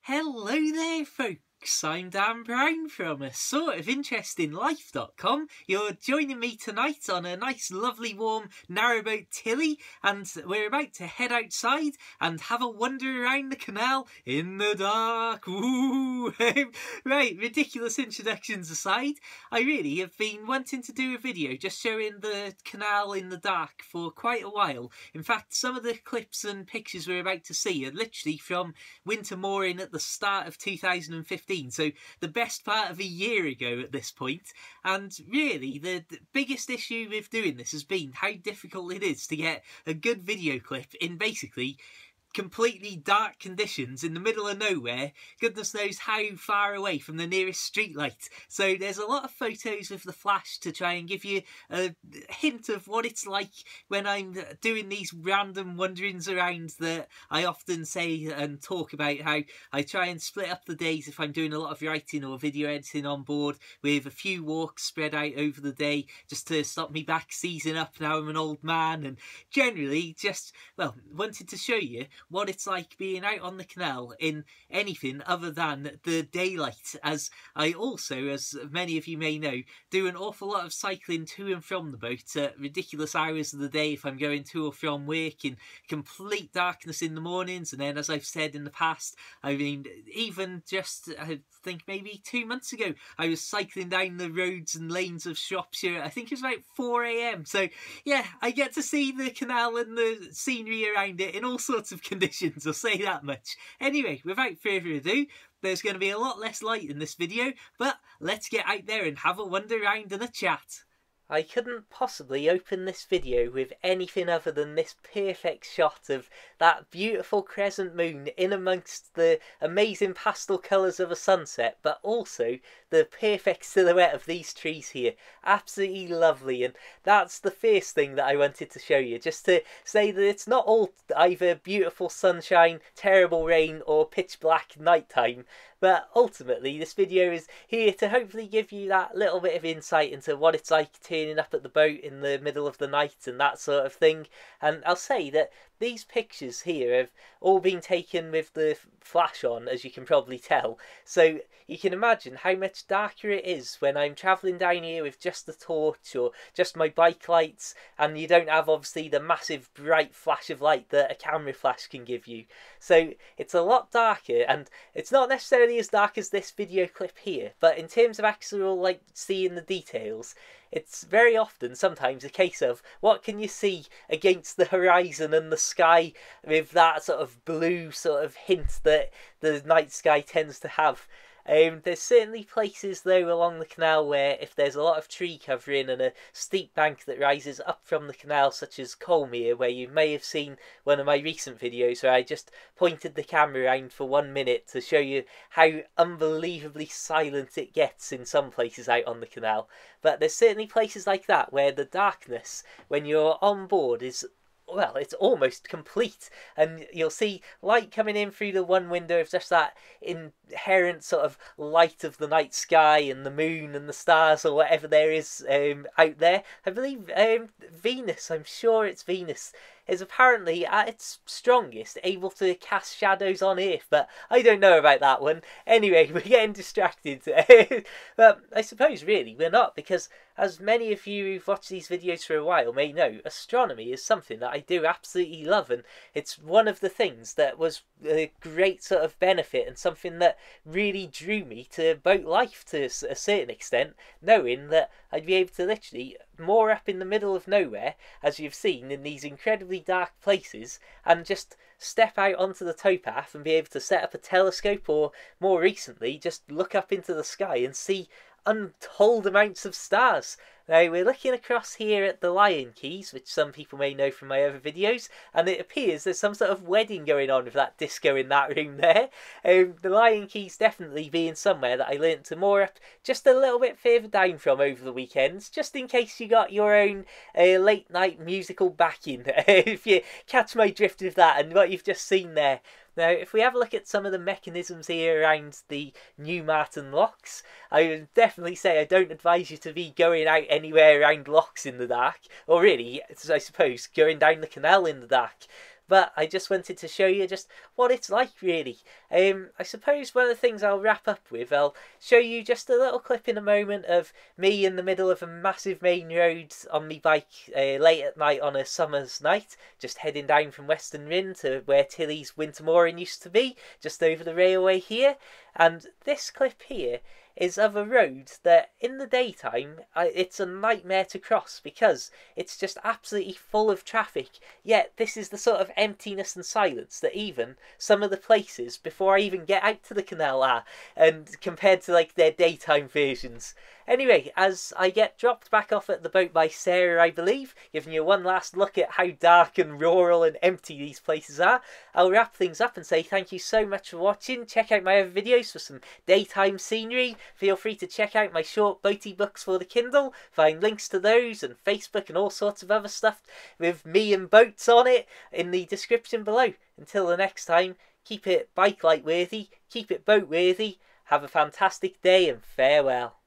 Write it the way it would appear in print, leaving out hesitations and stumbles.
Hello there, folks. I'm Dan Brown from a sort of interestinglife.com. You're joining me tonight on a nice, lovely, warm narrowboat Tilly, and we're about to head outside and have a wander around the canal in the dark. Ooh. Right, ridiculous introductions aside, I really have been wanting to do a video just showing the canal in the dark for quite a while. In fact, some of the clips and pictures we're about to see are literally from winter mooring at the start of 2015, so the best part of a year ago at this point. And really, the biggest issue with doing this has been how difficult it is to get a good video clip in basically completely dark conditions in the middle of nowhere, goodness knows how far away from the nearest street light. So there's a lot of photos with the flash to try and give you a hint of what it's like when I'm doing these random wanderings around that I often say and talk about, how I try and split up the days if I'm doing a lot of writing or video editing on board, with a few walks spread out over the day just to stop me back seizing up now I'm an old man, and generally just, well, wanted to show you what it's like being out on the canal in anything other than the daylight, as I also, as many of you may know, do an awful lot of cycling to and from the boat at ridiculous hours of the day if I'm going to or from work in complete darkness in the mornings. And then, as I've said in the past, I mean, even just, I think maybe 2 months ago, I was cycling down the roads and lanes of Shropshire. I think it was about 4 AM. So yeah, I get to see the canal and the scenery around it in all sorts of conditions, I'll say that much. Anyway, without further ado, there's going to be a lot less light in this video, but let's get out there and have a wander around and a chat. I couldn't possibly open this video with anything other than this perfect shot of that beautiful crescent moon in amongst the amazing pastel colours of a sunset, but also the perfect silhouette of these trees here. Absolutely lovely, and that's the first thing that I wanted to show you, just to say that it's not all either beautiful sunshine, terrible rain, or pitch black nighttime. But ultimately, this video is here to hopefully give you that little bit of insight into what it's like turning up at the boat in the middle of the night and that sort of thing. And I'll say that these pictures here have all been taken with the flash on, as you can probably tell. So you can imagine how much darker it is when I'm travelling down here with just the torch or just my bike lights, and you don't have obviously the massive bright flash of light that a camera flash can give you. So it's a lot darker, and it's not necessarily as dark as this video clip here, but in terms of actual like seeing the details, it's very often sometimes a case of what can you see against the horizon and the sky with that sort of blue sort of hint that the night sky tends to have. There's certainly places though along the canal where if there's a lot of tree covering and a steep bank that rises up from the canal, such as Colmere, where you may have seen one of my recent videos where I just pointed the camera around for 1 minute to show you how unbelievably silent it gets in some places out on the canal. But there's certainly places like that where the darkness when you're on board is, well, it's almost complete, and you'll see light coming in through the one window of just that inherent sort of light of the night sky and the moon and the stars or whatever there is out there. I believe Venus, I'm sure it's Venus, is apparently at its strongest able to cast shadows on Earth, but I don't know about that one. Anyway, we're getting distracted. But I suppose really we're not, because as many of you who've watched these videos for a while may know, astronomy is something that I do absolutely love, and it's one of the things that was a great sort of benefit and something that really drew me to boat life to a certain extent, knowing that I'd be able to literally moor up in the middle of nowhere, as you've seen in these incredibly dark places, and just step out onto the towpath and be able to set up a telescope, or more recently just look up into the sky and see untold amounts of stars. Now we're looking across here at the Lion Keys, which some people may know from my other videos, and it appears there's some sort of wedding going on with that disco in that room there. The Lion Keys definitely being somewhere that I learnt to moor up just a little bit further down from over the weekends, just in case you got your own late night musical backing, if you catch my drift with that and what you've just seen there. Now, if we have a look at some of the mechanisms here around the New Martin locks, I would definitely say I don't advise you to be going out anywhere around locks in the dark, or really, I suppose, going down the canal in the dark. but I just wanted to show you just what it's like, really. I suppose one of the things I'll wrap up with, I'll show you just a little clip in a moment of me in the middle of a massive main road on my bike late at night on a summer's night, just heading down from Western Rin to where Tilly's Winter Mooring used to be, just over the railway here. And this clip here is of a road that in the daytime it's a nightmare to cross because it's just absolutely full of traffic, yet this is the sort of emptiness and silence that even some of the places before I even get out to the canal are, and compared to like their daytime versions. Anyway, as I get dropped back off at the boat by Sarah, I believe, giving you one last look at how dark and rural and empty these places are, I'll wrap things up and say thank you so much for watching. Check out my other videos for some daytime scenery. Feel free to check out my short boaty books for the Kindle. Find links to those and Facebook and all sorts of other stuff with me and boats on it in the description below. Until the next time, keep it bike light worthy, keep it boat worthy. Have a fantastic day and farewell.